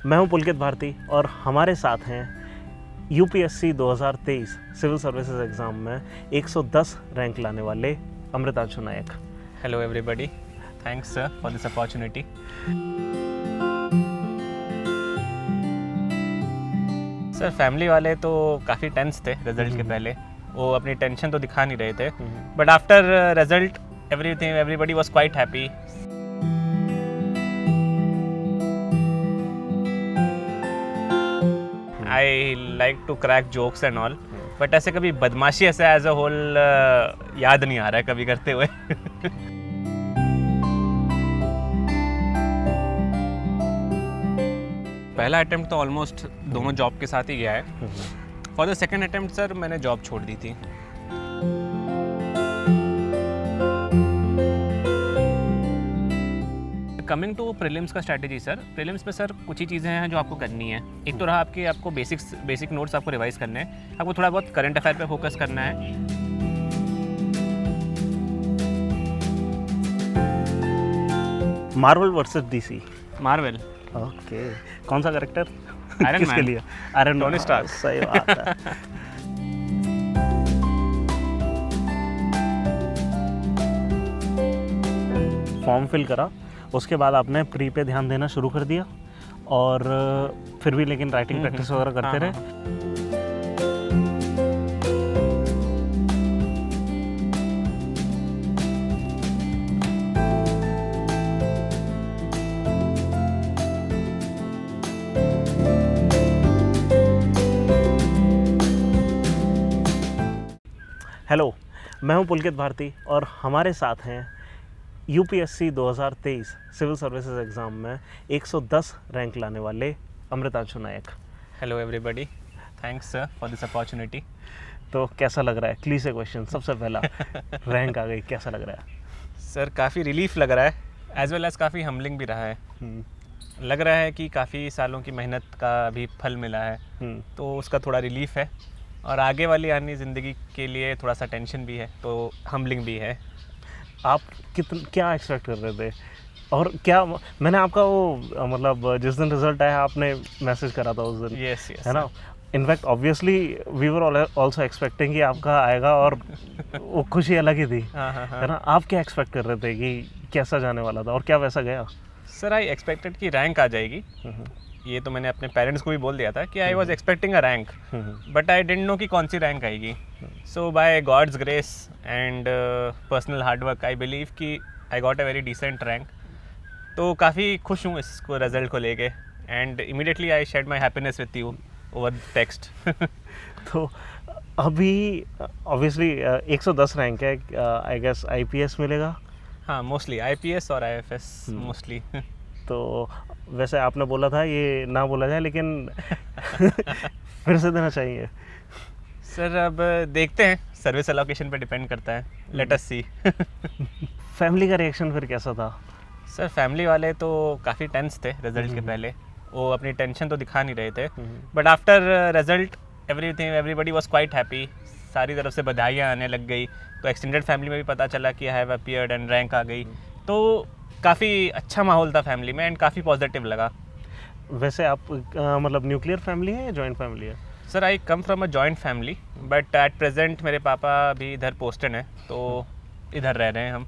मैं हूं पुलकित भारती और हमारे साथ हैं यूपीएससी 2023 सिविल सर्विसेज एग्ज़ाम में 110 रैंक लाने वाले Amritanshu Nayak. Hello everybody, thanks sir for this opportunity. Sir family वाले तो काफ़ी टेंस थे रिजल्ट के पहले, वो अपनी टेंशन तो दिखा नहीं रहे थे, but after result everybody was quite happy. I like to crack jokes and all, but ऐसे कभी बदमाशी ऐसे एज अ होल याद नहीं आ रहा है कभी करते हुए। पहला अटेम्प्ट तो ऑलमोस्ट दोनों जॉब के साथ ही गया है। For the second attempt sir मैंने जॉब छोड़ दी थी। कमिंग टू प्रीलिम्स का स्ट्रैटेजी सर, प्रीलिम्स में सर कुछ ही चीज़ें हैं जो आपको करनी है। एक तो रहा आपको बेसिक नोट्स आपको रिवाइज करने हैं, आपको थोड़ा बहुत करंट अफेयर पे फोकस करना है। Marvel versus DC. Marvel, okay, कौन सा कैरेक्टर? आयरन किसके मैन, लिए? Iron Tony Stark. सही बात है। फॉर्म फिल करा, उसके बाद आपने प्री पे ध्यान देना शुरू कर दिया और फिर भी लेकिन राइटिंग प्रैक्टिस वगैरह करते रहे। हेलो, मैं हूं पुलकित भारती और हमारे साथ हैं यूपीएससी 2023 सिविल सर्विसेज एग्ज़ाम में 110 रैंक लाने वाले Amritanshu Nayak. Hello everybody, thanks sir for this opportunity. तो कैसा लग रहा है? क्ली से क्वेश्चन सबसे पहला, रैंक आ गई, कैसा लग रहा है? सर काफ़ी रिलीफ लग रहा है, एज वेल एज़ काफ़ी हम्बलिंग भी रहा है। लग रहा है कि काफ़ी सालों की मेहनत का भी फल मिला है, तो उसका थोड़ा रिलीफ है। और आगे वाली आनी ज़िंदगी के लिए थोड़ा सा टेंशन भी है, तो हम्बलिंग भी है। आप क्या एक्सपेक्ट कर रहे थे? और क्या मैंने आपका वो मतलब जिस दिन रिजल्ट आया आपने मैसेज करा था उस दिन, यस है ना? In fact obviously we were also expecting कि आपका आएगा और वो खुशी अलग ही थी, है ना? आप क्या एक्सपेक्ट कर रहे थे कि कैसा जाने वाला था और क्या वैसा गया? सर आई एक्सपेक्टेड कि रैंक आ जाएगी। ये तो मैंने अपने पेरेंट्स को भी बोल दिया था कि I was expecting a rank, but I didn't know कि कौन सी रैंक आएगी। So by God's grace and personal hard work I believe कि I got a very decent rank. तो काफ़ी खुश हूँ इसको रिजल्ट को लेके, and immediately I shared my happiness with you over text. तो अभी ऑब्वियसली 110 रैंक है, आई गेस आईपीएस मिलेगा। हाँ, मोस्टली आईपीएस और आईएफएस मोस्टली। तो वैसे आपने बोला था ये ना बोला जाए, लेकिन फिर से देना चाहिए। सर अब देखते हैं, सर्विस एलोकेशन पे डिपेंड करता है, लेट अस सी। फैमिली का रिएक्शन फिर कैसा था? सर फैमिली वाले तो काफ़ी टेंस थे रिजल्ट के पहले, वो अपनी टेंशन तो दिखा नहीं रहे थे, but after result everybody was quite happy. सारी तरफ से बधाइयाँ आने लग गई, तो एक्सटेंडेड फैमिली में भी पता चला कि हैव अपीयर्ड एंड रैंक आ गई। तो काफ़ी अच्छा माहौल था फैमिली में एंड काफ़ी पॉजिटिव लगा। वैसे आप मतलब न्यूक्लियर फैमिली है या जॉइंट फैमिली है? Sir I come from a joint family, but at present मेरे पापा भी इधर पोस्टेड हैं, तो इधर रह रहे हैं हम।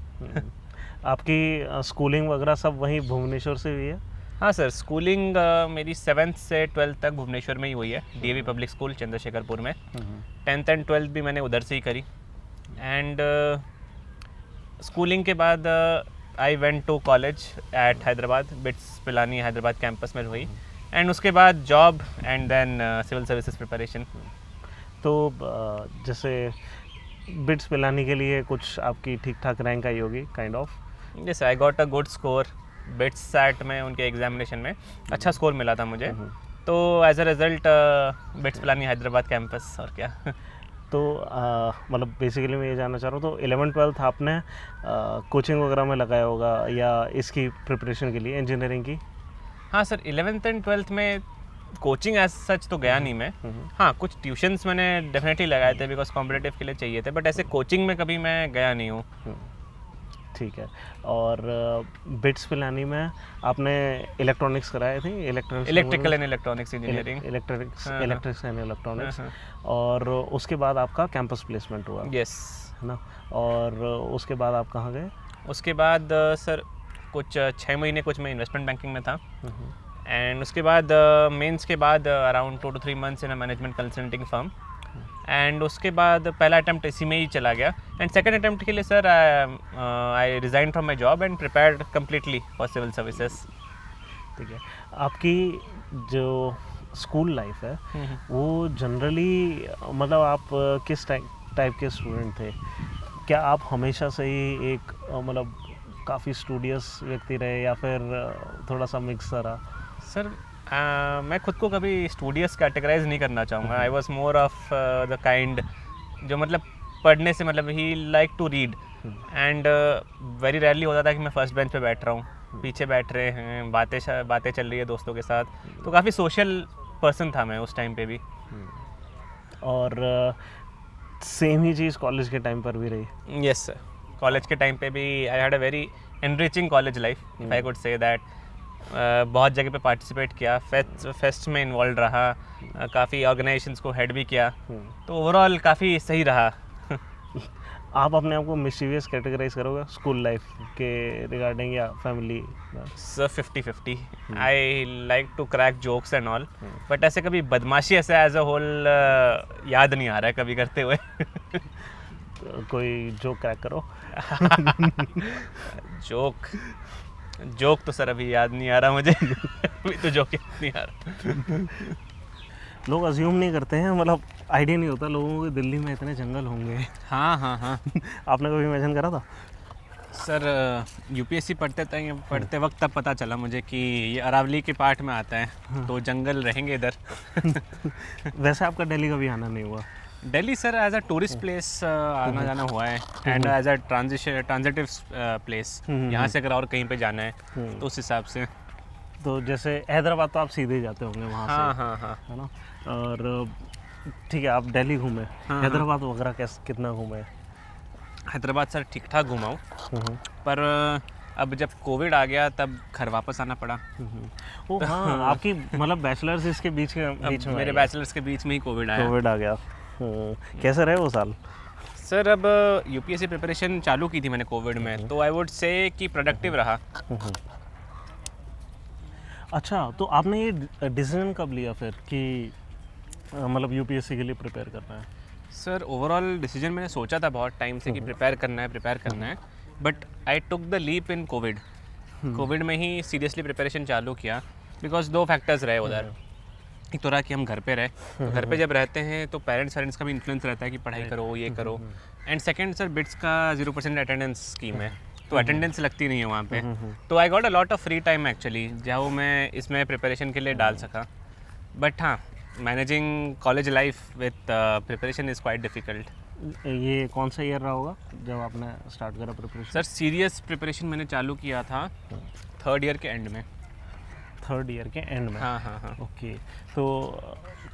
आपकी स्कूलिंग वगैरह सब वहीं भुवनेश्वर से हुई है? हाँ सर, स्कूलिंग मेरी 7th से 12th तक भुवनेश्वर में ही हुई है, डीएवी पब्लिक स्कूल चंद्रशेखरपुर में। 10th एंड 12th भी मैंने उधर से ही करी, एंड स्कूलिंग के बाद I went to college at Hyderabad, BITS Pilani Hyderabad campus में हुई, एंड उसके बाद job and then civil services preparation. तो जैसे बिट्स पिलानी के लिए कुछ आपकी ठीक ठाक रैंक आई होगी, kind of? Yes, I got a good score BITSAT में, उनके एग्जामिनेशन में अच्छा स्कोर मिला था मुझे, तो as a result BITS Pilani Hyderabad campus. और क्या। तो मतलब बेसिकली मैं ये जानना चाह रहा हूँ, तो 11th-12th आपने कोचिंग वगैरह में लगाया होगा या इसकी प्रिपरेशन के लिए इंजीनियरिंग की? हाँ सर, 11th एंड 12th में कोचिंग एज सच तो गया नहीं मैं। हाँ, कुछ ट्यूशन्स मैंने डेफिनेटली लगाए थे बिकॉज कॉम्पिटिटिव के लिए चाहिए थे, बट ऐसे कोचिंग में कभी मैं गया नहीं हूँ। ठीक है। और बिट्स पिलानी में आपने इलेक्ट्रॉनिक्स कराए थे, electrical and electronics engineering, electrics and electronics, और उसके बाद आपका कैंपस प्लेसमेंट हुआ, यस, है ना? और उसके बाद आप कहाँ गए? उसके बाद सर कुछ 6 महीने कुछ मैं इन्वेस्टमेंट बैंकिंग में था, एंड उसके बाद मेंस के बाद around 2 to 3 months in a management consulting firm, and उसके बाद पहला अटैम्प्ट इसी में ही चला गया, एंड सेकंड अटैम्प्ट के लिए sir I resign from my job and prepared completely for civil services. ठीक है। आपकी जो स्कूल लाइफ है वो जनरली मतलब आप किस टाइप के स्टूडेंट थे? क्या आप हमेशा से ही एक मतलब काफ़ी स्टूडियस व्यक्ति रहे या फिर थोड़ा सा मिक्स रहा? सर मैं खुद को कभी स्टूडियस कैटेगराइज नहीं करना चाहूँगा। I was more of the kind जो मतलब पढ़ने से मतलब ही like to read, and very rarely होता था कि मैं फर्स्ट बेंच पे बैठ रहा हूँ, पीछे बैठ रहे हैं, बातें चल रही है दोस्तों के साथ, तो काफ़ी सोशल पर्सन था मैं उस टाइम पे भी। और सेम ही चीज़ कॉलेज के टाइम पर भी रही? यस सर, कॉलेज के टाइम पे भी I had a very enriching college life, if I could say that. बहुत जगह पे पार्टिसिपेट किया, फेस्ट में इन्वॉल्व रहा, काफ़ी ऑर्गेनाइजेशंस को हेड भी किया, तो ओवरऑल काफ़ी सही रहा। आप अपने आप को मिस्चीवियस कैटेगराइज करोगे स्कूल लाइफ के रिगार्डिंग या family? Sir 50-50। I like to crack jokes and all, but ऐसे कभी बदमाशी ऐसे एज अ होल याद नहीं आ रहा है कभी करते हुए। कोई जोक क्रैक करो। जोक तो सर अभी याद नहीं आ रहा मुझे। अभी तो जोक याद नहीं आ रहा। लोग अज्यूम नहीं करते हैं, मतलब आइडिया नहीं होता लोगों को दिल्ली में इतने जंगल होंगे। हाँ। आपने कभी इमेजिन करा था? सर यूपीएससी पढ़ते वक्त तब पता चला मुझे कि ये अरावली के पार्ट में आता है। हाँ। तो जंगल रहेंगे इधर। वैसे आपका दिल्ली कभी आना नहीं हुआ? Delhi sir as a tourist place आना जाना हुआ है, and as a transitive place, यहाँ से अगर और कहीं पे जाना है तो उस हिसाब से। तो जैसे हैदराबाद तो आप सीधे जाते होंगे वहाँ से? हाँ, है ना? और ठीक है, आप दिल्ली घूमे, हैदराबाद वगैरह कितना घूमे? हैदराबाद सर ठीक ठाक घुमा हूँ, पर अब जब कोविड आ गया तब घर वापस आना पड़ा। ओ हाँ, आपकी मतलब बैचलर्स इसके बीच में मेरे बैचलर्स के बीच में ही कोविड आ गया। कैसे रहे वो साल? सर अब यूपीएससी प्रिपरेशन चालू की थी मैंने कोविड में, तो आई वुड से कि प्रोडक्टिव रहा। अच्छा, तो आपने ये डिसीजन कब लिया फिर कि मतलब यूपीएससी के लिए प्रिपेयर करना है? सर ओवरऑल डिसीजन मैंने सोचा था बहुत टाइम से कि प्रिपेयर करना है, but I took the leap in covid. Covid में ही सीरियसली प्रिपरेशन चालू किया, बिकॉज 2 फैक्टर्स रहे उधर। एक तो रहा कि हम घर पे रहे, तो घर पे जब रहते हैं तो पेरेंट्स का भी इन्फ्लुएंस रहता है कि पढ़ाई करो, ये करो, एंड सेकंड सर बिट्स का 0% अटेंडेंस स्कीम है, तो अटेंडेंस लगती नहीं है वहाँ पे, तो I got a lot of free time actually, जहाँ मैं इसमें प्रिपरेशन के लिए डाल सका। बट हाँ, managing college life with preparation is quite difficult. ये कौन सा ईयर रहा होगा जब आपने स्टार्ट करा प्रिपरेशन? सर सीरियस प्रिपरेशन मैंने चालू किया था 3rd ईयर के एंड में। 3rd ईयर के एंड में? हाँ। ओके, तो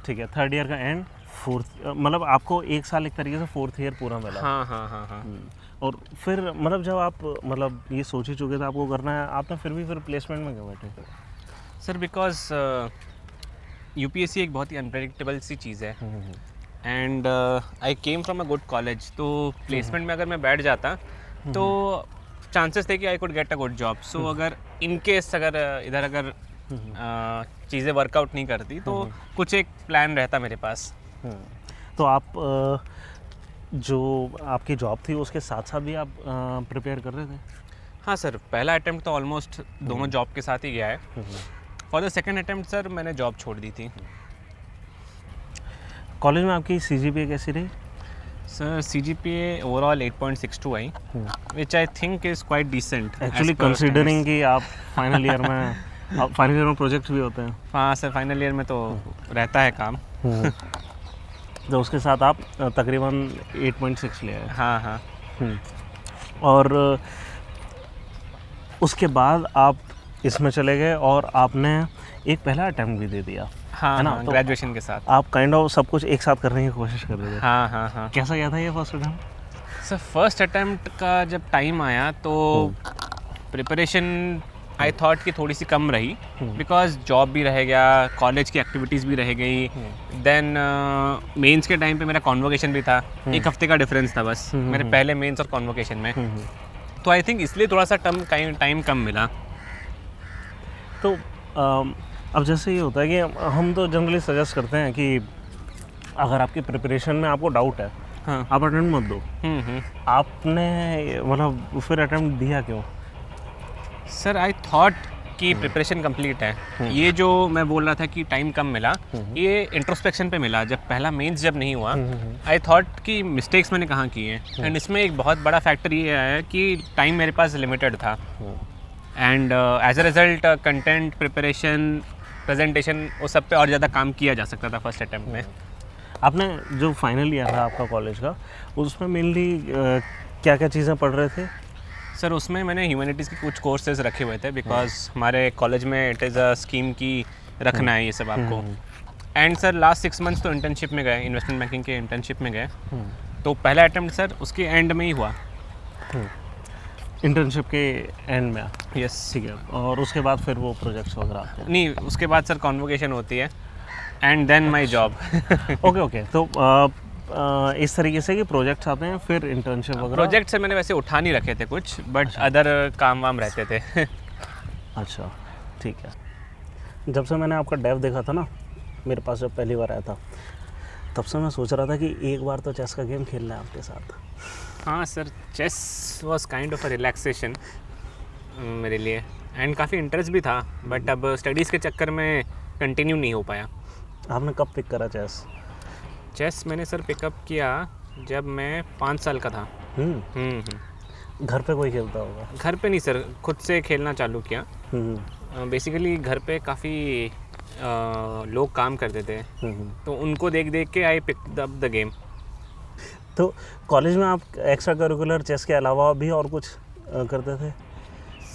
ठीक है, 3rd ईयर का एंड, 4th मतलब आपको 1 साल एक तरीके से 4th ईयर पूरा मिला? हाँ। और फिर मतलब जब आप मतलब ये सोच ही चुके थे आपको करना है, आपने फिर प्लेसमेंट में क्यों बैठे? सर बिकॉज यूपीएससी एक बहुत ही अनप्रेडिक्टेबल सी चीज़ है, and I came from a good college, तो प्लेसमेंट में अगर मैं बैठ जाता तो चांसेस थे कि I could get a good job. So अगर इन केस अगर चीज़ें वर्कआउट नहीं करती तो कुछ एक प्लान रहता मेरे पास। तो आप जो आपकी जॉब थी उसके साथ साथ भी आप प्रिपेयर कर रहे थे? हाँ सर, पहला अटेम्प्ट तो ऑलमोस्ट दोनों जॉब के साथ ही गया है। For the second attempt sir मैंने जॉब छोड़ दी थी। कॉलेज में आपकी CGPA कैसी रही? सर CGPA ओवरऑल 8.62 आई, which I think is quite decent actually, considering कि आप फाइनल ईयर में प्रोजेक्ट भी होते हैं। हाँ सर, फाइनल ईयर में तो रहता है काम। तो उसके साथ आप तकरीबन 8.6 ले आए? हाँ। और उसके बाद आप इसमें चले गए और आपने एक पहला अटेम्प्ट भी दे दिया, है ना? तो ग्रेजुएशन के साथ आप काइंड ऑफ सब कुछ एक साथ करने की कोशिश कर रहे थे। हाँ। कैसा गया था ये first attempt? Sir first attempt का जब टाइम आया तो प्रिपरेशन आई थॉट कि थोड़ी सी कम रही, बिकॉज जॉब भी रह गया, कॉलेज की एक्टिविटीज़ भी रह गई, देन मेंस के टाइम पे मेरा कॉन्वोकेशन भी था, एक हफ्ते का डिफरेंस था बस मेरे पहले मेंस और कॉन्वोकेशन में, तो आई थिंक इसलिए थोड़ा सा टाइम कम मिला। तो अब जैसे ये होता है कि हम तो जनरली सजेस्ट करते हैं कि अगर आपकी प्रिपरेशन में आपको डाउट है, हाँ। आप अटेम्प्ट मत दो। आपने मतलब फिर अटेम्प्ट दिया क्यों? सर आई थॉट कि प्रिपरेशन कंप्लीट है, ये जो मैं बोल रहा था कि टाइम कम मिला, ये इंट्रोस्पेक्शन पे मिला। जब पहला मेंस जब नहीं हुआ, आई थॉट कि मिस्टेक्स मैंने कहाँ किए हैं, एंड इसमें एक बहुत बड़ा फैक्टर ये आया कि टाइम मेरे पास लिमिटेड था, and as a result content preparation presentation वो सब पे और ज़्यादा काम किया जा सकता था फर्स्ट अटेम्प्ट में। आपने जो फाइनल ईयर था आपका कॉलेज का, उसमें मेनली क्या क्या चीज़ें पढ़ रहे थे? सर उसमें मैंने ह्यूमैनिटीज़ के कुछ कोर्सेज रखे हुए थे, बिकॉज हमारे कॉलेज में इट इज़ अ स्कीम की रखना है ये सब आपको। एंड सर लास्ट 6 मंथ्स तो इंटर्नशिप में गए, इन्वेस्टमेंट बैंकिंग के इंटर्नशिप में गए। तो पहला अटेम्प्ट सर उसके एंड में ही हुआ। इंटर्नशिप के एंड में? यस। ठीक है। और उसके बाद फिर वो प्रोजेक्ट्स वगैरह आते हैं? नहीं, उसके बाद सर कॉन्वोकेशन होती है and then my job. Okay. तो इस तरीके से कि प्रोजेक्ट्स आते हैं फिर इंटर्नशिप वगैरह? प्रोजेक्ट से मैंने वैसे उठा नहीं रखे थे कुछ, बट अदर काम वाम रहते थे। अच्छा, ठीक है। जब से मैंने आपका डेव देखा था ना, मेरे पास जब पहली बार आया था, तब से मैं सोच रहा था कि एक बार तो चेस का गेम खेलना है आपके साथ। हाँ sir, chess was kind of a relaxation मेरे लिए, एंड काफ़ी इंटरेस्ट भी था, बट अब स्टडीज़ के चक्कर में कंटिन्यू नहीं हो पाया। आपने कब पिक करा चेस? चेस मैंने सर पिकअप किया जब मैं 5 साल का था। घर पे कोई खेलता होगा? घर पे नहीं सर, खुद से खेलना चालू किया। बेसिकली घर पे काफ़ी लोग काम करते थे, तो उनको देख देख के I picked up the game. तो कॉलेज में आप एक्स्ट्रा करिकुलर चेस के अलावा भी और कुछ करते थे?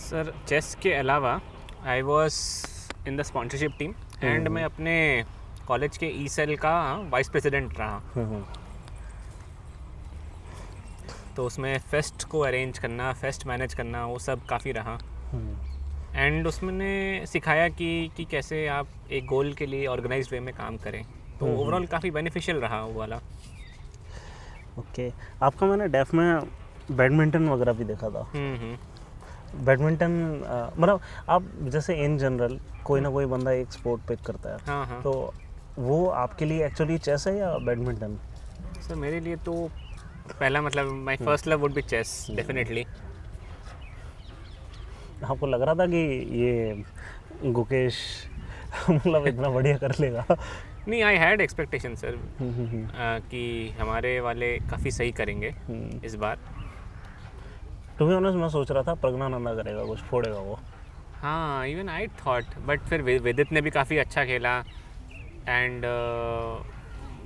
सर चेस के अलावा I was in the sponsorship team, and मैं अपने कॉलेज के ई सेल का वाइस प्रेसिडेंट रहा। तो उसमें फेस्ट को अरेंज करना, फेस्ट मैनेज करना, वो सब काफ़ी रहा। एंड उसमें सिखाया कि कैसे आप एक गोल के लिए ऑर्गेनाइज्ड वे में काम करें, तो ओवरऑल काफ़ी बेनिफिशियल रहा वो वाला। ओके। आपका मैंने डेफ में बैडमिंटन वगैरह भी देखा था। बैडमिंटन मतलब आप जैसे इन जनरल कोई ना कोई बंदा एक स्पोर्ट पिक करता है। हाँ। तो वो आपके लिए एक्चुअली चेस है या बैडमिंटन? सर मेरे लिए तो पहला मतलब my first love would be chess definitely. आपको लग रहा था कि ये गुकेश मतलब इतना बढ़िया कर लेगा? नहीं, आई हैड एक्सपेक्टेशन सर कि हमारे वाले काफ़ी सही करेंगे इस बार। टू बी ऑनेस्ट मैं सोच रहा था प्रज्ञानंदा करेगा, कुछ फोड़ेगा वो। हाँ, इवन आई थॉट, बट फिर विदित ने भी काफ़ी अच्छा खेला, एंड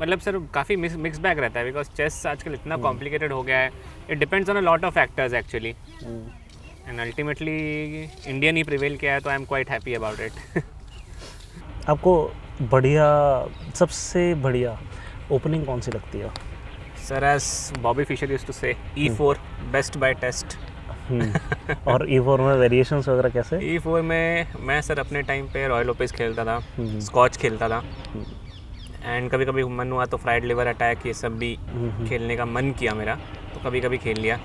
मतलब सर काफ़ी मिक्स बैग रहता है, बिकॉज चेस आजकल इतना कॉम्प्लिकेटेड हो गया है। It depends on a lot of factors actually, and ultimately Indian ही प्रिवेल किया है, तो I am quite happy about it. आपको सबसे बढ़िया ओपनिंग कौन सी लगती है? Sir as Bobby Fischer used to say, E4 best bye test. और E4 में वेरिएशंस वगैरह कैसे? E4 में मैं सर अपने टाइम पे रॉयल ओपेस खेलता था, स्कॉच खेलता था, एंड कभी कभी मन हुआ तो फ्राइड लिवर अटैक, ये सब भी खेलने का मन किया मेरा, तो कभी कभी खेल लिया।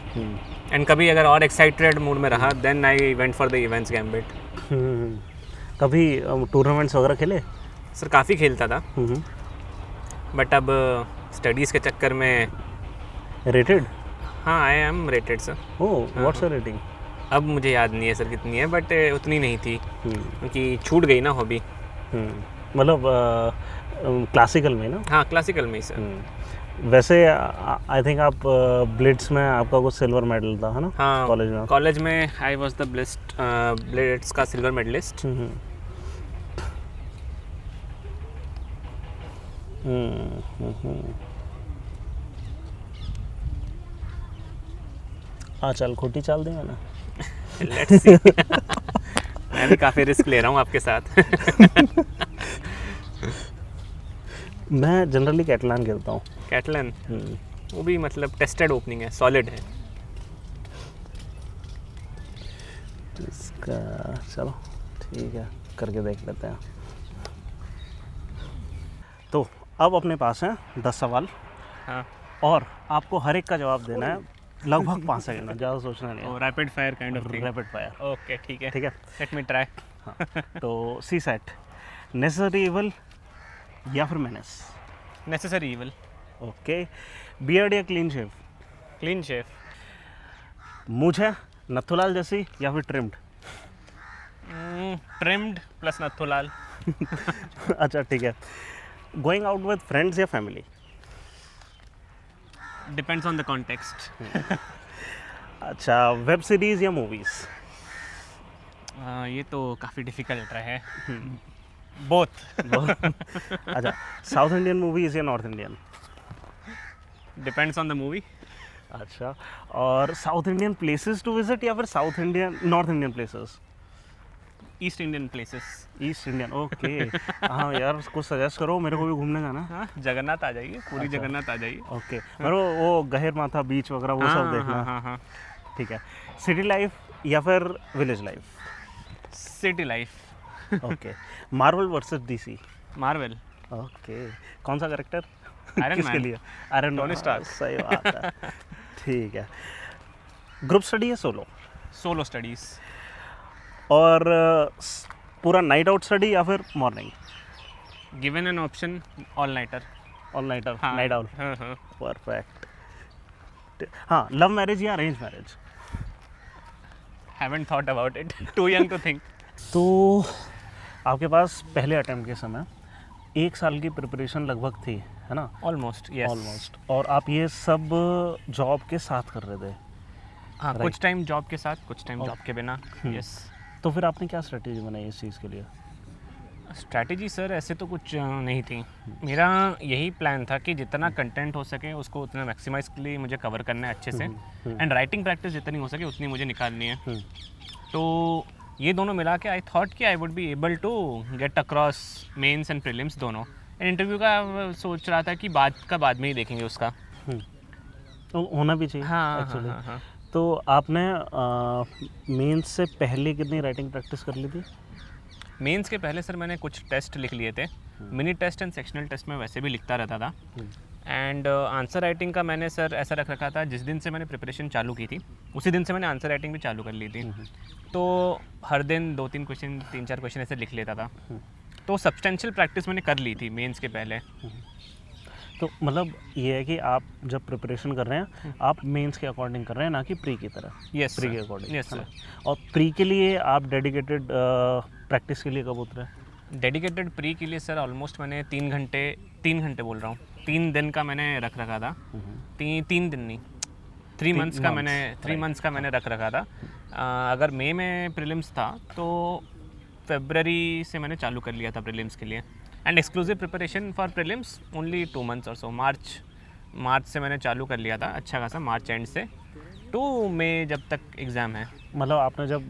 एंड कभी अगर और एक्साइटेड मूड में रहा, then I went for the Evans gambit. कभी टूर्नामेंट्स वगैरह खेले? सर काफ़ी खेलता था, बट अब स्टडीज़ के चक्कर में। रेटेड? हाँ, I am rated sir. Oh, what's your rating? अब मुझे याद नहीं है सर कितनी है, बट उतनी नहीं थी क्योंकि छूट गई ना हॉबी। मतलब क्लासिकल में ना? हाँ, क्लासिकल में ही सर। वैसे आई थिंक आप ब्लिट्स में आपका कुछ सिल्वर मेडल था, है ना? हाँ, कॉलेज में आई वाज द ब्लिट्स का सिल्वर मेडलिस्ट। हाँ, चल खोटी चाल देंगे ना। Let's see. मैं भी काफ़ी रिस्क ले रहा हूँ आपके साथ। मैं जनरली कैटलान खेलता हूँ। कैटलन? वो भी मतलब टेस्टेड ओपनिंग है, सॉलिड है। इसका चलो ठीक है, करके देख लेते हैं। तो अब अपने पास हैं 10 सवाल हाँ, और आपको हर एक का जवाब देना है लगभग 5 सेकंड में, ज़्यादा सोचना नहीं है। Rapid fire kind of thing. Rapid fire. Okay ठीक है, ठीक है। Let me try. हाँ, तो सी सेट, नेसेसरी इवल या फिर menace? Necessary evil. Okay. Beard या क्लीन शेव? Clean chef. मुझे नथुलाल जैसी या फिर ट्रिम्ड? Trimmed plus Nathulal. अच्छा ठीक है। गोइंग आउट विद फ्रेंड्स या फैमिली? Depends on the context. अच्छा, वेब सीरीज या मूवीज? ये तो काफ़ी डिफिकल्ट रहा है। बोथ। अच्छा, साउथ इंडियन मूवीज या North Indian? Depends on the movie. अच्छा, और South Indian places to visit या फिर South Indian North Indian places? East Indian places. East Indian, okay. हाँ यार, कुछ सजेस्ट करो, मेरे को भी घूमने जाना है। हाँ, जगन्नाथ आ जाइए, पूरी अच्छा। जगन्नाथ आ जाइए। ओके, मेरे को वो गहिर माथा बीच वगैरह वो सब देखना है। हाँ हाँ। ठीक है। सिटी लाइफ या फिर village life? City life. Okay. Marvel versus DC? Marvel. Okay. कौन सा कैरेक्टर? Iron किसके Man। लिए? Iron Tony Stark। सही बात है। ठीक है। ग्रुप स्टडी या सोलो? Solo studies. और पूरा नाइट आउट स्टडी या फिर morning? Given an option, all nighter. All nighter, हाँ, नाइट आउट। हाँ हाँ। परफेक्ट। हाँ, लव मैरिज या arrange marriage? Haven't thought about it, too young to think. तो आपके पास पहले अटेम्प्ट के समय 1 साल की प्रिपरेशन लगभग थी, है ना? Almost, yes. ऑलमोस्ट। और आप ये सब जॉब के साथ कर रहे थे? हाँ, Right. कुछ टाइम जॉब के साथ, कुछ टाइम और- जॉब के बिना। यस। तो फिर आपने क्या स्ट्रेटेजी बनाई इस चीज़ के लिए? स्ट्रैटेजी सर ऐसे तो कुछ नहीं थी। मेरा यही प्लान था कि जितना कंटेंट हो सके उसको उतना मैक्सिमाइज के लिए मुझे कवर करना है अच्छे से, एंड राइटिंग प्रैक्टिस जितनी हो सके उतनी मुझे निकालनी है। तो ये दोनों मिला के आई थॉट कि I would be able to get across mains and prelims दोनों। एंड इंटरव्यू का सोच रहा था कि बाद में ही देखेंगे उसका। तो होना भी चाहिए हाँ एक्चुअली। हाँ हाँ। तो आपने मेंस से पहले कितनी राइटिंग प्रैक्टिस कर ली थी? मेंस के पहले सर मैंने कुछ टेस्ट लिख लिए थे। Mini test and sectional test में वैसे भी लिखता रहता था। एंड आंसर राइटिंग का मैंने सर ऐसा रख रखा था, जिस दिन से मैंने प्रिपरेशन चालू की थी उसी दिन से मैंने आंसर राइटिंग भी चालू कर ली थी। तो हर दिन 2-3 क्वेश्चन, 3-4 क्वेश्चन ऐसे लिख लेता था। तो सब्सटेंशियल प्रैक्टिस मैंने कर ली थी मेंस के पहले। तो मतलब ये है कि आप जब प्रिपरेशन कर रहे हैं आप मेंस के अकॉर्डिंग कर रहे हैं, ना कि प्री की तरह? यस प्री के अकॉर्डिंग। Yes sir. और प्री के लिए आप डेडिकेटेड प्रैक्टिस के लिए कब उतरे? डेडिकेटेड प्री के लिए सर ऑलमोस्ट मैंने 3 घंटे बोल रहा हूँ, 3 दिन का मैंने रख रखा था। 3 दिन नहीं, 3 मंथ्स का मैंने 3 मंथ्स का मैंने रख रखा था। अगर मई में प्रीलिम्स था तो फरवरी से मैंने चालू कर लिया था प्रीलिम्स के लिए। And exclusive preparation for prelims only 2 months और सो। मार्च से मैंने चालू कर लिया था अच्छा खासा, मार्च एंड से टू मई जब तक एग्ज़ाम है। मतलब आपने जब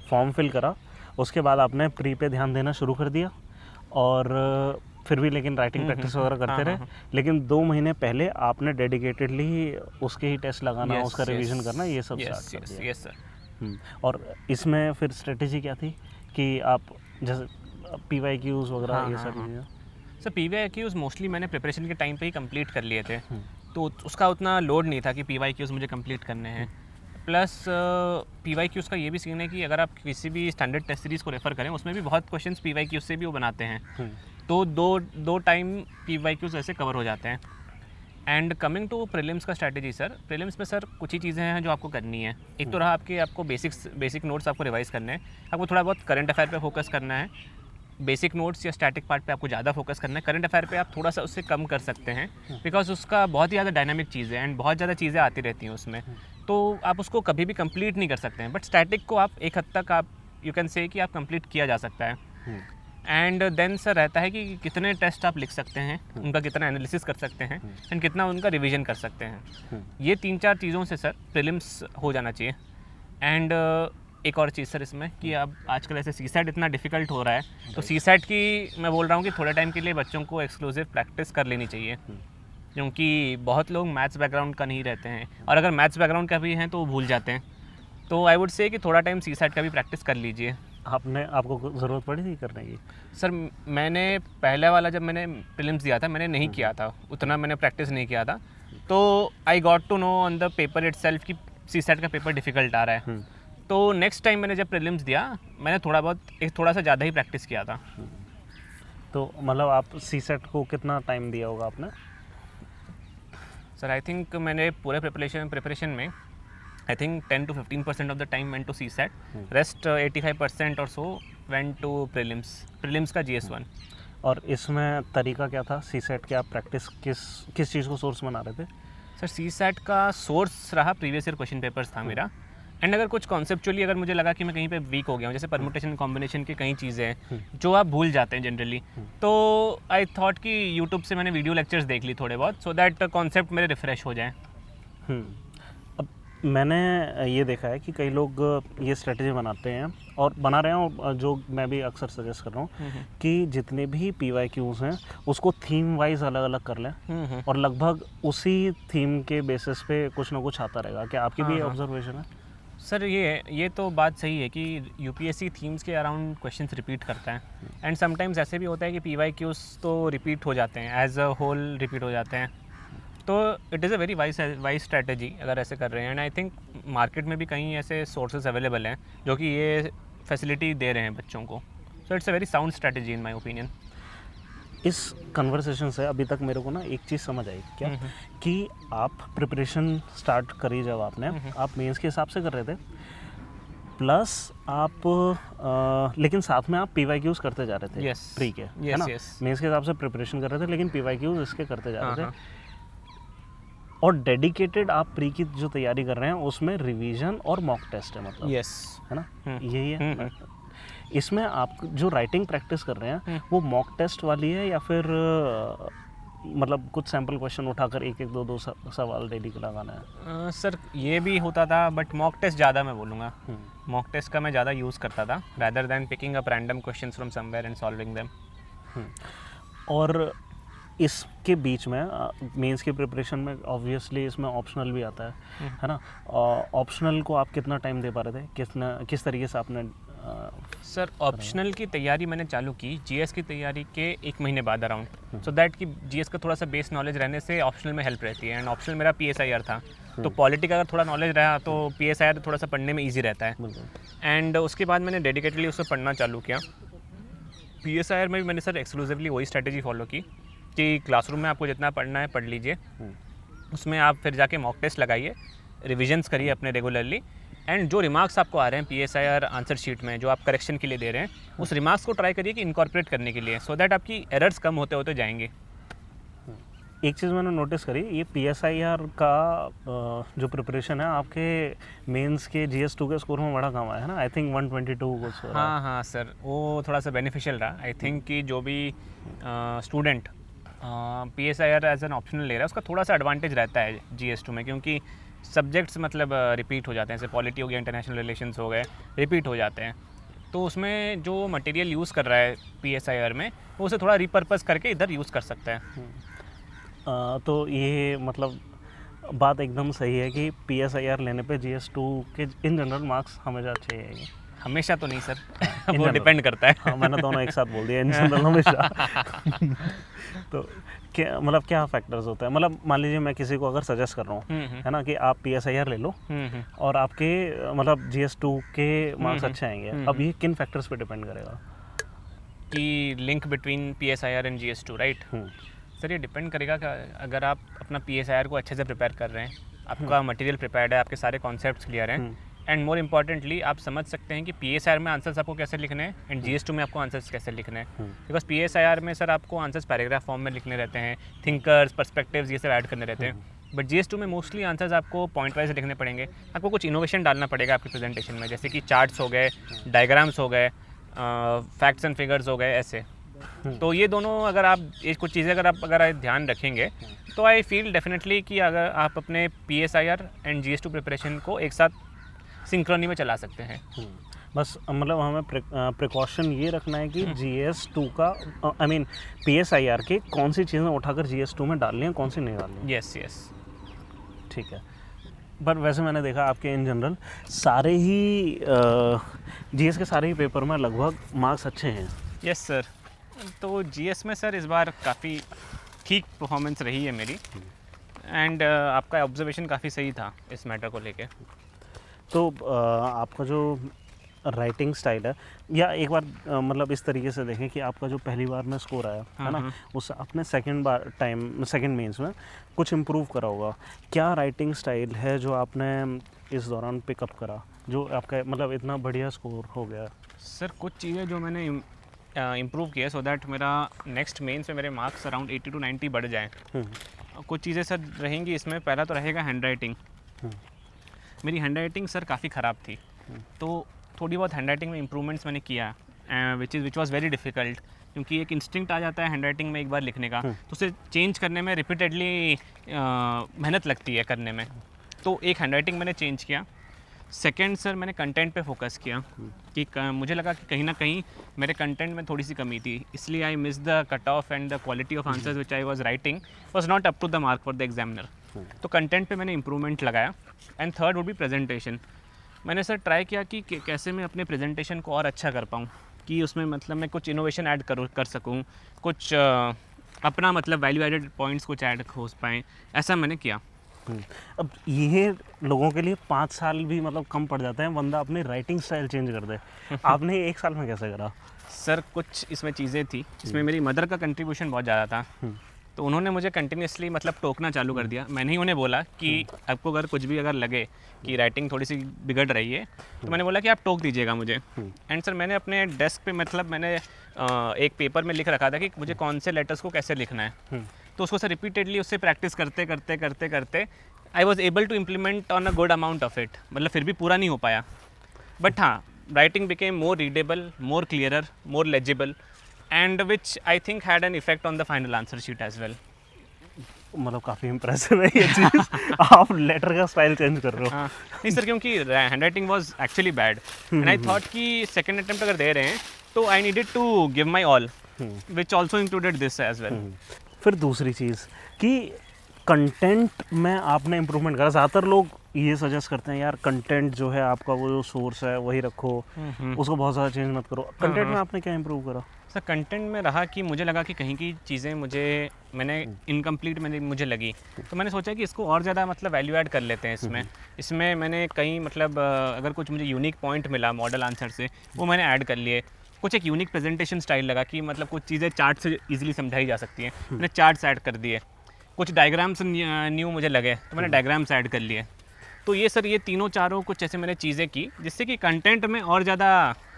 फॉर्म फिल करा उसके बाद आपने प्री पे ध्यान देना शुरू कर दिया, और फिर भी लेकिन राइटिंग प्रैक्टिस वगैरह करते रहे, लेकिन 2 महीने पहले आपने डेडिकेटेडली उसके ही टेस्ट लगाना, Yes, उसका yes, रिवीजन करना, ये सब yes, स्टार्ट कर yes, दिया। yes, sir. और इसमें फिर स्ट्रेटेजी क्या थी कि आप जैसे PYQs वगैरह हाँ, ये हाँ, सब हाँ। चीज़ें? सर PYQs मोस्टली मैंने प्रिपरेशन के टाइम पे ही कंप्लीट कर लिए थे। तो उसका उतना लोड नहीं था कि PYQs मुझे कंप्लीट करने हैं। प्लस PYQs का ये भी सीन है कि अगर आप किसी भी स्टैंडर्ड टेस्ट सीरीज़ को रेफ़र करें उसमें भी बहुत क्वेश्चंस PYQs से भी वो बनाते हैं। तो दो टाइम PYQs ऐसे कवर हो जाते हैं। एंड कमिंग टू प्रीलिम्स का स्ट्रैटेजी सर, प्रीलिम्स में सर कुछ ही चीज़ें हैं जो आपको करनी है। एक तो रहा आपको बेसिक नोट्स आपको रिवाइज करने हैं, आपको थोड़ा बहुत करंट अफेयर पे फोकस करना है। बेसिक नोट्स या स्टैटिक पार्ट पे आपको ज़्यादा फोकस करना है। करंट अफेयर पे आप थोड़ा सा उससे कम कर सकते हैं, बिकॉज उसका बहुत ही ज़्यादा डायनामिक चीज़ है एंड बहुत ज़्यादा चीज़ें आती रहती हैं उसमें, तो आप उसको कभी भी कंप्लीट नहीं कर सकते हैं। बट स्टैटिक को आप एक हद तक आप यू कैन से कि आप कंप्लीट किया जा सकता है। एंड देन सर रहता है कि कितने टेस्ट आप लिख सकते हैं, उनका कितना एनालिसिस कर सकते हैं एंड कितना उनका रिवीजन कर सकते हैं। ये 3-4 चीज़ों से सर प्रीलिम्स हो जाना चाहिए। एंड एक और चीज़ सर इसमें कि अब आजकल ऐसे CSAT इतना डिफ़िकल्ट हो रहा है, तो CSAT की मैं बोल रहा हूँ कि थोड़े टाइम के लिए बच्चों को एक्सक्लूसिव प्रैक्टिस कर लेनी चाहिए। क्योंकि बहुत लोग मैथ्स बैकग्राउंड का नहीं रहते हैं, और अगर मैथ्स बैकग्राउंड का भी हैं तो वो भूल जाते हैं। तो आई वुड से कि थोड़ा टाइम सीसैट का भी प्रैक्टिस कर लीजिए। आपको ज़रूरत पड़ी थी करने की? सर मैंने पहले वाला जब मैंने प्रीलिम्स दिया था मैंने नहीं किया था, उतना मैंने प्रैक्टिस नहीं किया था, तो I got to know on the paper itself कि सीसैट का पेपर डिफ़िकल्ट आ रहा है। तो नेक्स्ट टाइम मैंने जब प्रीलिम्स दिया मैंने थोड़ा सा ज़्यादा ही प्रैक्टिस किया था। तो मतलब आप सीसेट को कितना टाइम दिया होगा आपने? सर आई थिंक मैंने पूरे प्रिपरेशन में I think 10 to 15% of the time went to CSAT, rest 85% और सो वेंट टू प्रीलिम्स का GS1। और इसमें तरीका क्या था सीसेट के? आप प्रैक्टिस किस चीज़ को सोर्स बना रहे थे? सर सीसैट का सोर्स रहा प्रीवियस ईयर क्वेश्चन पेपर्स था मेरा, एंड अगर कुछ कॉन्सेप्चुअली अगर मुझे लगा कि मैं कहीं पे वीक हो गया हूँ, जैसे परमुटेशन कॉम्बिनेशन की कई चीज़ें हैं जो आप भूल जाते हैं जनरली, तो आई थॉट कि यूट्यूब से मैंने वीडियो लेक्चर्स देख ली थोड़े बहुत, सो दैट कॉन्सेप्ट मेरे रिफ्रेश हो जाए। अब मैंने ये देखा है कि कई लोग ये स्ट्रेटजी बनाते हैं और बना रहे हैं, और जो मैं भी अक्सर सजेस्ट कर रहा हूँ कि जितने भी PYQs हैं उसको थीम वाइज अलग अलग कर लें और लगभग उसी थीम के बेसिस पे कुछ ना कुछ आता रहेगा। क्या आपकी भी ऑब्जर्वेशन है? सर ये तो बात सही है कि UPSC थीम्स के अराउंड क्वेश्चंस रिपीट करता है, एंड समटाइम्स ऐसे भी होता है कि PYQs तो रिपीट हो जाते हैं, एज अ होल रिपीट हो जाते हैं। तो it is a very wise strategy अगर ऐसे कर रहे हैं, एंड आई थिंक मार्केट में भी कई ऐसे सोर्सेज अवेलेबल हैं जो कि ये फैसिलिटी दे रहे हैं बच्चों को। So it's a very sound strategy in my opinion. इस कन्वर्सेशन से अभी तक मेरे को ना एक चीज़ समझ आई क्या, कि आप प्रिपरेशन स्टार्ट करी जब आपने, आप मेंस के हिसाब से कर रहे थे, प्लस आप लेकिन साथ में आप PYQs करते जा रहे थे। Yes. प्री के, है ना? मेंस के हिसाब से प्रिपरेशन कर रहे थे लेकिन PYQs इसके करते जा रहे थे, और डेडिकेटेड आप प्री की जो तैयारी कर रहे हैं उसमें रिवीजन और मॉक टेस्ट है, मतलब यस है ना? यही है। इसमें आप जो राइटिंग प्रैक्टिस कर रहे हैं वो मॉक टेस्ट वाली है या फिर मतलब कुछ सैम्पल क्वेश्चन उठाकर एक दो सवाल डेली का लगाना है? सर ये भी होता था, बट मॉक टेस्ट ज़्यादा मैं बोलूँगा, मॉक टेस्ट का मैं ज़्यादा यूज़ करता था rather than picking up random questions from somewhere and solving them. और इसके बीच में मेंस की प्रिपरेशन में ऑब्वियसली इसमें ऑप्शनल भी आता है ना? ऑप्शनल को आप कितना टाइम दे पा रहे थे? किस तरीके से आपने सर ऑप्शनल की तैयारी मैंने चालू की GS की तैयारी के 1 महीने बाद अराउंड, सो दैट कि GS का थोड़ा सा बेस नॉलेज रहने से ऑप्शनल में हेल्प रहती है, एंड ऑप्शनल मेरा PSIR था, तो पॉलिटी का अगर थोड़ा नॉलेज रहा तो PSIR थोड़ा सा पढ़ने में ईजी रहता है, एंड उसके बाद मैंने डेडिकेटली उससे पढ़ना चालू किया। PSIR में भी मैंने सर एक्सक्लूसिवली वही स्ट्रैटेजी फॉलो की कि क्लासरूम में आपको जितना पढ़ना है पढ़ लीजिए, उसमें आप फिर जाके मॉक टेस्ट लगाइए, रिविजन्स करिए अपने रेगुलरली, एंड जो रिमार्क्स आपको आ रहे हैं PSIR आंसर शीट में जो आप करेक्शन के लिए दे रहे हैं, उस रिमार्क्स को ट्राई करिए कि इनकॉर्पोरेट करने के लिए, सो दैट आपकी एरर्स कम होते होते जाएंगे। एक चीज़ मैंने नोटिस करी, ये PSIR का जो प्रिपरेशन है आपके मेंस के GS2 के स्कोर में बड़ा कम आया है ना? आई थिंक 122 कुछ हो रहा है। हाँ सर, वो थोड़ा सा बेनिफिशियल रहा। आई थिंक कि जो भी student PSIR as an optional ले रहा है उसका थोड़ा सा एडवांटेज रहता है GS2 में, क्योंकि सब्जेक्ट्स मतलब रिपीट हो जाते हैं, जैसे पॉलिटी हो गया, इंटरनेशनल रिलेशंस हो गए, रिपीट हो जाते हैं, तो उसमें जो मटेरियल यूज़ कर रहा है PSIR में वो उसे थोड़ा रिपर्पस करके इधर यूज़ कर सकता है। तो ये मतलब बात एकदम सही है कि PSIR लेने पे GS2 के इन जनरल मार्क्स हमेशा अच्छे आएंगे। हमेशा तो नहीं सर वो डिपेंड करता है। हाँ, मैंने दोनों एक साथ बोल दिया, इन जनरल हमेशा। तो क्या मतलब क्या फैक्टर्स होते हैं? मतलब मान लीजिए मैं किसी को अगर सजेस्ट कर रहा हूँ, है ना, कि आप PSIR ले लो और आपके मतलब GS2 के मार्क्स अच्छे आएंगे, अब ये किन फैक्टर्स पे डिपेंड करेगा? कि link between PSIR and GS2, right? Sir ये डिपेंड करेगा कि अगर आप अपना PSIR को अच्छे से प्रिपेयर कर रहे हैं, आपका मटेरियल प्रिपेयर्ड है, आपके सारे कॉन्सेप्ट्स क्लियर हैं, एंड मोर इम्पॉर्टेंटली आप समझ सकते हैं कि PSIR में आंसर्स आपको कैसे लिखने हैं एंड GS2 में आपको आंसर्स कैसे लिखने हैं। बिकॉज PSIR में सर आपको आंसर्स पैराग्राफ फॉर्म में लिखने रहते हैं, थिंकर्स, पर्सपेक्टिव्स ये सब ऐड करने रहते हैं, बट GS2 में मोस्टली आंसर्स आपको पॉइंट वाइज लिखने पड़ेंगे, आपको कुछ इनोवेशन डालना पड़ेगा आपकी प्रेजेंटेशन में, जैसे कि चार्ट्स हो गए, डायग्राम्स हो गए, फैक्ट्स एंड फिगर्स हो गए, ऐसे। तो ये दोनों अगर आप ये कुछ चीज़ें अगर ध्यान रखेंगे तो आई फील डेफिनेटली कि अगर आप अपने PSIR एंड GS2 प्रिपरेशन को एक साथ सिंक्रोनी में चला सकते हैं। बस मतलब हमें प्रिकॉशन ये रखना है कि GS2 का आई मीन PSIR के कौन सी चीज़ें उठाकर GS2 में डालनी है, कौन सी नहीं डालनी है। Yes yes. ठीक है। पर वैसे मैंने देखा आपके इन जनरल सारे ही GS के सारे ही पेपर में लगभग मार्क्स अच्छे हैं। Yes sir. तो GS में सर इस बार काफ़ी ठीक परफॉर्मेंस रही है मेरी, एंड आपका ऑब्जर्वेशन काफ़ी सही था इस मैटर को लेके। तो आपका जो राइटिंग स्टाइल है, या एक बार मतलब इस तरीके से देखें कि आपका जो पहली बार में स्कोर आया है ना, उस आपने सेकंड मेंस में कुछ इम्प्रूव करा होगा। क्या राइटिंग स्टाइल है जो आपने इस दौरान पिकअप करा जो आपका मतलब इतना बढ़िया स्कोर हो गया? सर कुछ चीज़ें जो मैंने इम्प्रूव किया सो दैट मेरा नेक्स्ट मेंस में मेरे मार्क्स अराउंड 80 to 90 बढ़ जाएँ। कुछ चीज़ें सर रहेंगी इसमें। पहला तो रहेगा हैंड राइटिंग। मेरी हैंड राइटिंग सर काफ़ी ख़राब थी, तो थोड़ी बहुत हैंड राइटिंग में इम्प्रूवमेंट्स मैंने किया, विच वॉज वेरी डिफ़िकल्ट, क्योंकि एक इंस्टिंक्ट आ जाता है हैंड राइटिंग में एक बार लिखने का, तो उसे चेंज करने में रिपीटेडली मेहनत लगती है करने में। तो एक हैंड राइटिंग मैंने चेंज किया। सेकेंड सर मैंने कंटेंट पे फोकस किया कि मुझे लगा कि कहीं ना कहीं मेरे कंटेंट में थोड़ी सी कमी थी, इसलिए I miss the cut off and the quality of answers which I was writing was not up to the mark for the examiner. तो कंटेंट पे मैंने इंप्रूवमेंट लगाया। And third would be presentation. मैंने सर ट्राई किया कि कैसे मैं अपने प्रेजेंटेशन को और अच्छा कर पाऊँ, कि उसमें मतलब मैं कुछ इनोवेशन ऐड कर सकूँ, कुछ अपना मतलब वैल्यू एडेड पॉइंट्स कुछ ऐड हो पाएँ, ऐसा मैंने किया। अब ये लोगों के लिए 5 साल भी मतलब कम पड़ जाते हैं, बंदा अपनी राइटिंग स्टाइल चेंज कर दे। आपने 1 साल में कैसे करा? सर कुछ इसमें चीज़ें थी, इसमें मेरी मदर का कंट्रीब्यूशन बहुत ज़्यादा था। तो उन्होंने मुझे कंटिन्यूसली मतलब टोकना चालू कर दिया। मैंने ही उन्हें बोला कि आपको अगर कुछ भी अगर लगे कि राइटिंग थोड़ी सी बिगड़ रही है, तो मैंने बोला कि आप टोक दीजिएगा मुझे। एंड सर मैंने अपने डेस्क पे मतलब मैंने एक पेपर में लिख रखा था कि मुझे कौन से लेटर्स को कैसे लिखना है। तो उसको सर रिपीटेडली उससे प्रैक्टिस करते करते करते करते I was able to implement on a good amount of it. मतलब फिर भी पूरा नहीं हो पाया, बट हाँ, writing became more readable, more clearer, more legible, and which I think had an effect on the final answer sheet as well. मतलब काफ़ी इंप्रेसिव है ये चीज़। आप लेटर का स्टाइल चेंज कर रहे हो। हाँ नहीं सर, क्योंकि hand writing was actually bad, and I thought कि सेकेंड अटेम्प्ट अगर दे रहे हैं तो I needed to give my all, which also included this as well. फिर दूसरी चीज़ कि कंटेंट में आपने इम्प्रूवमेंट करा। ज़्यादातर लोग ये सजेस्ट करते हैं यार कंटेंट जो है आपका वो जो सोर्स है वही रखो, उसको बहुत ज़्यादा चेंज मत करो। कंटेंट में आपने क्या इम्प्रूव करा? सर कंटेंट में रहा कि मुझे लगा कि कहीं की चीज़ें मैंने इनकम्प्लीट मुझे लगी, तो मैंने सोचा कि इसको और ज़्यादा मतलब वैल्यू ऐड कर लेते हैं इसमें मैंने कहीं मतलब अगर कुछ मुझे यूनिक पॉइंट मिला मॉडल आंसर से, वो मैंने ऐड कर लिए। कुछ एक यूनिक प्रेजेंटेशन स्टाइल लगा कि मतलब कुछ चीज़ें चार्ट से इजीली समझाई जा सकती हैं, मैंने चार्ट्स ऐड कर दिए। कुछ डायग्राम्स न्यू मुझे लगे तो मैंने डायग्राम्स ऐड कर लिए। तो ये सर ये तीनों चारों कुछ ऐसे मैंने चीज़ें की जिससे कि कंटेंट में और ज़्यादा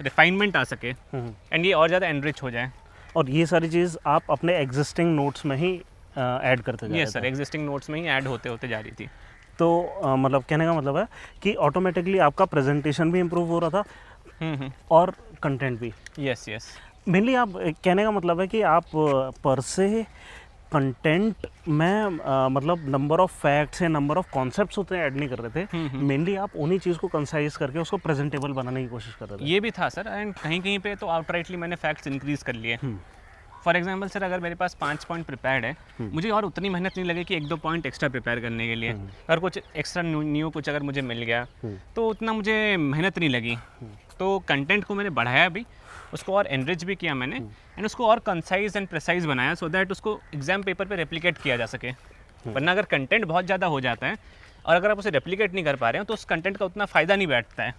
रिफाइनमेंट आ सके एंड ये और ज़्यादा एनरिच हो जाए। और ये सारी चीज़ आप अपने एग्जिस्टिंग नोट्स में ही ऐड करते जा रहे थे? यस सर, एग्जिस्टिंग नोट्स में ही ऐड होते होते जा रही थी। तो मतलब कहने का मतलब है कि ऑटोमेटिकली आपका प्रेजेंटेशन भी इम्प्रूव हो रहा था और कंटेंट भी। Yes yes. मेनली आप कहने का मतलब है कि आप पर से कंटेंट में मतलब नंबर ऑफ फैक्ट्स या नंबर ऑफ कॉन्सेप्ट्स होते हैं ऐड नहीं कर रहे थे, मेनली आप उन्हीं चीज़ को कंसाइज करके उसको प्रेजेंटेबल बनाने की कोशिश कर रहे थे। ये भी था सर, एंड कहीं कहीं पे तो आउटराइटली मैंने फैक्ट्स इंक्रीज कर लिए। फॉर एग्जांपल सर, अगर मेरे पास 5 पॉइंट प्रिपेयर्ड है, मुझे और उतनी मेहनत नहीं लगे कि 1-2 पॉइंट एक्स्ट्रा प्रिपेयर करने के लिए। अगर कुछ एक्स्ट्रा न्यू कुछ अगर मुझे मिल गया तो उतना मुझे मेहनत नहीं लगी। तो कंटेंट को मैंने बढ़ाया भी, उसको और एनरिच भी किया मैंने, एंड उसको और कंसाइज एंड प्रिसाइज बनाया सो दैट उसको एग्जाम पेपर पे रेप्लिकेट किया जा सके। वरना अगर कंटेंट बहुत ज़्यादा हो जाता है और अगर आप उसे रेप्लिकेट नहीं कर पा रहे हो तो उस कंटेंट का उतना फ़ायदा नहीं बैठता है।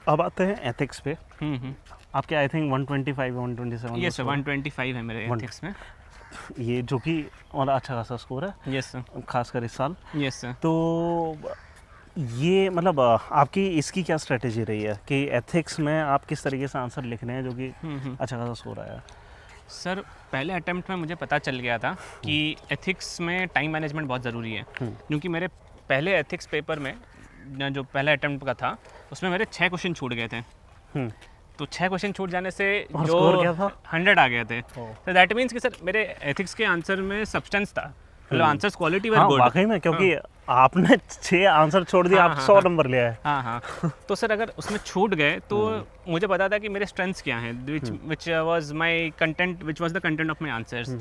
अब आते हैं एथिक्स पे। आपके आई थिंक 125 127। ये सर 125 है मेरे एथिक्स में। ये जो कि और अच्छा खासा स्कोर है। यस सर, खासकर इस साल। Yes sir. तो ये मतलब आपकी इसकी क्या स्ट्रेटेजी रही है कि एथिक्स में आप किस तरीके से आंसर लिख रहे हैं जो कि अच्छा खासा स्कोर आया? सर पहले अटेम्प्ट में मुझे पता चल गया था कि एथिक्स में टाइम मैनेजमेंट बहुत ज़रूरी है, क्योंकि मेरे पहले एथिक्स पेपर में जो पहला अटेम्प्ट का था उसमें मेरे 6 क्वेश्चन छूट गए थे। तो 6 क्वेश्चन छूट जाने से जो 100 आ गए थे, तो दैट मीन्स कि सर मेरे एथिक्स के आंसर में सब्सटेंस था, मतलब आंसर्स क्वालिटी वर गुड। वाकई में, क्योंकि आपने 6 आंसर छोड़ दिया, हाँ, आप हाँ, 100 हाँ। नंबर ले आए। हाँ हाँ तो सर अगर उसमें छूट गए तो मुझे पता था कि मेरे स्ट्रेंथ्स क्या हैं, which was my content, which was the content of my answers.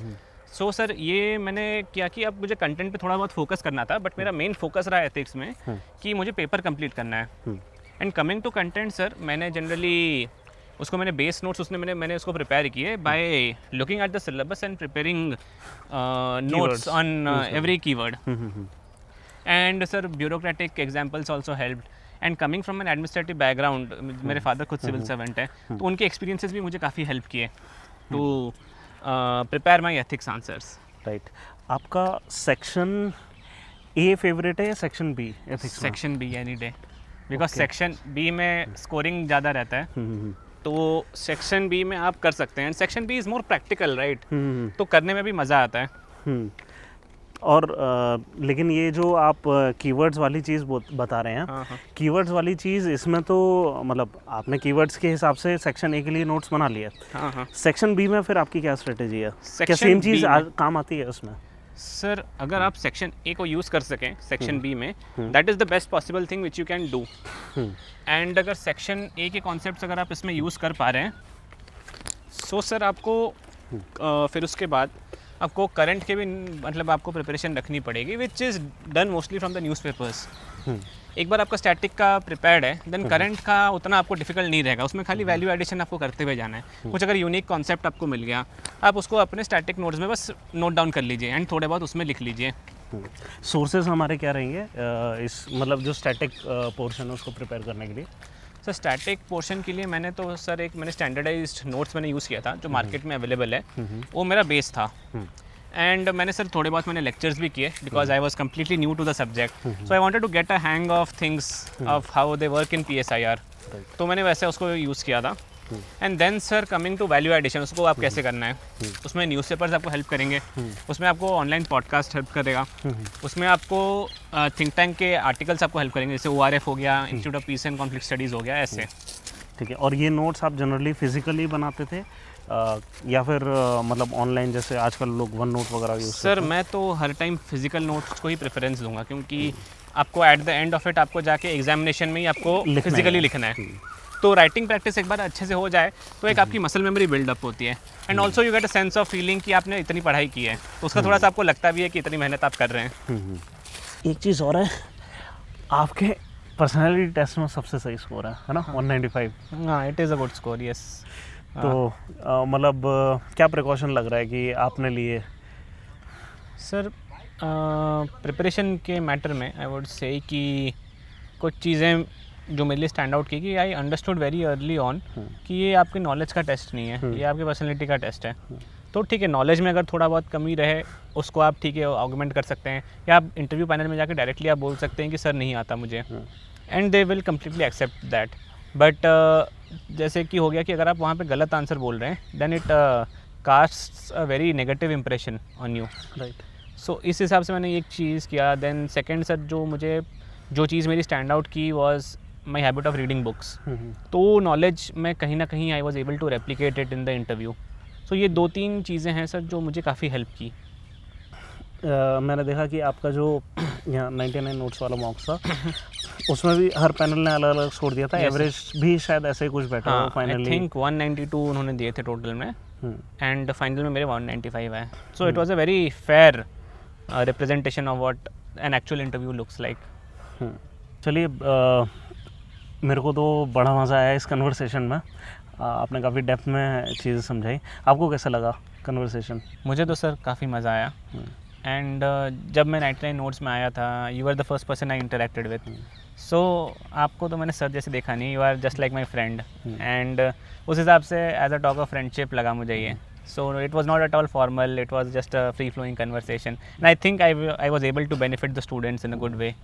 So sir ये मैंने क्या कि अब मुझे कंटेंट पे थोड़ा बहुत फोकस करना था, बट मेरा मेन फोकस रहा एथिक्स में कि मुझे पेपर कंप्लीट करना है। And coming to content sir, मैंने जनरली उसको मैंने बेस नोट्स उसने मैंने उसको प्रिपेयर किए by looking at the syllabus and preparing notes on every keyword. And sir bureaucratic examples also helped. And coming from an administrative background, मेरे father खुद civil servant है, तो उनके एक्सपीरियंसेस भी मुझे काफ़ी हेल्प किए to prepare my ethics answers. Right. आपका सेक्शन ए फेवरेट है या section B ethics? Section B any day, because section B में स्कोरिंग ज़्यादा रहता है, तो सेक्शन बी में आप कर सकते हैं। Section B is more practical right, तो करने में भी मज़ा आता है। और लेकिन ये जो आप कीवर्ड्स वाली चीज़ बता रहे हैं, कीवर्ड्स वाली चीज़ इसमें तो मतलब आपने कीवर्ड्स के हिसाब से सेक्शन ए के लिए नोट्स बना लिए, सेक्शन बी में फिर आपकी क्या स्ट्रेटेजी है? क्या सेम चीज़ काम आती है उसमें? सर अगर आप सेक्शन ए को यूज़ कर सकें सेक्शन बी में, that is the best possible thing which you can do. And अगर सेक्शन ए के कॉन्सेप्ट्स अगर आप इसमें यूज़ कर पा रहे हैं, सो सर आपको फिर उसके बाद आपको करंट के भी मतलब आपको प्रिपरेशन रखनी पड़ेगी, which is done mostly from the newspapers. एक बार आपका स्टैटिक का प्रिपेयर्ड है, देन करंट का उतना आपको डिफिकल्ट नहीं रहेगा, उसमें खाली वैल्यू एडिशन आपको करते हुए जाना है। कुछ अगर यूनिक कॉन्सेप्ट आपको मिल गया, आप उसको अपने स्टैटिक नोट्स में बस नोट डाउन कर लीजिए एंड थोड़े बहुत उसमें लिख लीजिए। सोर्सेज हमारे क्या रहेंगे इस मतलब जो स्टैटिक पोर्शन है उसको प्रिपेयर करने के लिए? सर स्टैटिक पोर्शन के लिए मैंने तो सर एक मैंने स्टैंडर्डाइज्ड नोट्स मैंने यूज़ किया था जो मार्केट में अवेलेबल है, वो मेरा बेस था। एंड मैंने सर थोड़े बहुत मैंने लेक्चर्स भी किए, because I was completely new to the subject, so I wanted to get a hang of things of how they work in PSIR, तो मैंने वैसे उसको यूज़ किया था। And then sir coming to value addition, उसको आप कैसे करना है, उसमें न्यूज़पेपर्स आपको हेल्प करेंगे, उसमें आपको ऑनलाइन पॉडकास्ट हेल्प करेगा, उसमें आपको थिंक टैंक के आर्टिकल्स आपको हेल्प करेंगे, जैसे ORF हो गया, institute of peace and conflict studies हो गया, ऐसे। ठीक है। और ये नोट्स आप जनरली फिजिकली बनाते थे या फिर मतलब ऑनलाइन जैसे आजकल लोग वन नोट वगैरह यूज़? सर मैं तो हर टाइम फिजिकल नोट्स को ही प्रेफरेंस दूंगा, क्योंकि आपको at the end of it आपको जाके एग्जामिनेशन में ही आपको फिजिकली लिखना है। तो राइटिंग प्रैक्टिस एक बार अच्छे से हो जाए तो एक आपकी मसल मेमोरी बिल्डअप होती है, and also you get a sense of feeling कि आपने इतनी पढ़ाई की है, तो उसका थोड़ा सा आपको लगता भी है कि इतनी मेहनत आप कर रहे हैं। एक चीज़ और है, आपके पर्सनालिटी टेस्ट में सबसे सही स्कोर है ना? 195। हाँ, it is a good score, yes. तो मतलब क्या प्रिकॉशन लग रहा है कि आपने लिए? सर प्रिपरेशन के मैटर में आई वुड से कि कुछ चीज़ें जो मेरे लिए स्टैंड आउट की कि I understood very early on कि ये आपकी नॉलेज का टेस्ट नहीं है, ये आपकी पर्सनैलिटी का टेस्ट है। तो ठीक है, नॉलेज में अगर थोड़ा बहुत कमी रहे उसको आप ठीक है ऑगमेंट कर सकते हैं, या आप इंटरव्यू पैनल में जाकर डायरेक्टली आप बोल सकते हैं कि सर नहीं आता मुझे, and they will completely accept that. But जैसे कि हो गया कि अगर आप वहाँ पे गलत आंसर बोल रहे हैं, then it casts a very negative impression on you, right. So इस हिसाब से मैंने एक चीज़ किया। देन सेकेंड सर जो चीज़ मेरी स्टैंड आउट की was my habit of reading books. तो नॉलेज में कहीं ना कहीं I was able to replicate it in the interview. So ये 2-3 चीज़ें हैं सर जो मुझे काफ़ी हेल्प की। मैंने देखा कि आपका जो यहाँ 99 नोट्स वाला मॉक्स था उसमें भी हर पैनल ने अलग अलग स्कोर दिया था, एवरेज भी शायद ऐसे ही कुछ बैठा हुआ फाइनली। आई थिंक 192 उन्होंने दिए थे टोटल में, एंड फाइनल में मेरे 195 है। So it was a very fair representation of what an actual interview looks like. चलिए, मेरे को तो बड़ा मज़ा आया इस कन्वर्सेशन में, आपने काफ़ी डेप्थ में चीज़ें समझाई। आपको कैसा लगा कन्वर्सेशन? मुझे तो सर काफ़ी मज़ा आया, एंड जब मैं 99 नोट्स में आया था, you are the first person I interacted with. So आपको तो मैंने सर जैसे देखा नहीं, you are just like my friend, and उस हिसाब से as a talk of friendship लगा मुझे ये। So it was not at all formal, it was just a free flowing conversation, and I think I was able to benefit the students in a good way.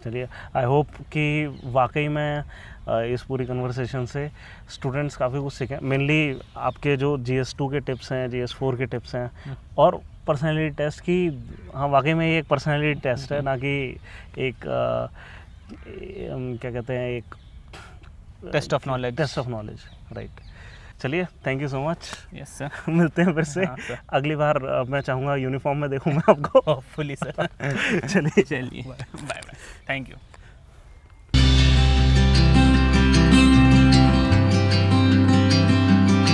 चलिए, I hope कि वाकई में इस पूरी conversation से students काफ़ी कुछ सीखें। मेनली आपके जो GS2 के टिप्स हैं, GS4 के टिप्स हैं, और पर्सनैलिटी टेस्ट की, हाँ वाकई में ये एक पर्सनैलिटी टेस्ट है, ना कि एक क्या कहते हैं, एक test of knowledge. Test of knowledge, right. चलिए, thank you so much. Yes sir, मिलते हैं फिर से। हाँ, सर। अगली बार मैं चाहूँगा यूनिफॉर्म में देखूँ मैं आपको। Hopefully sir. चलिए। चलिए, बाय बाय, थैंक यू।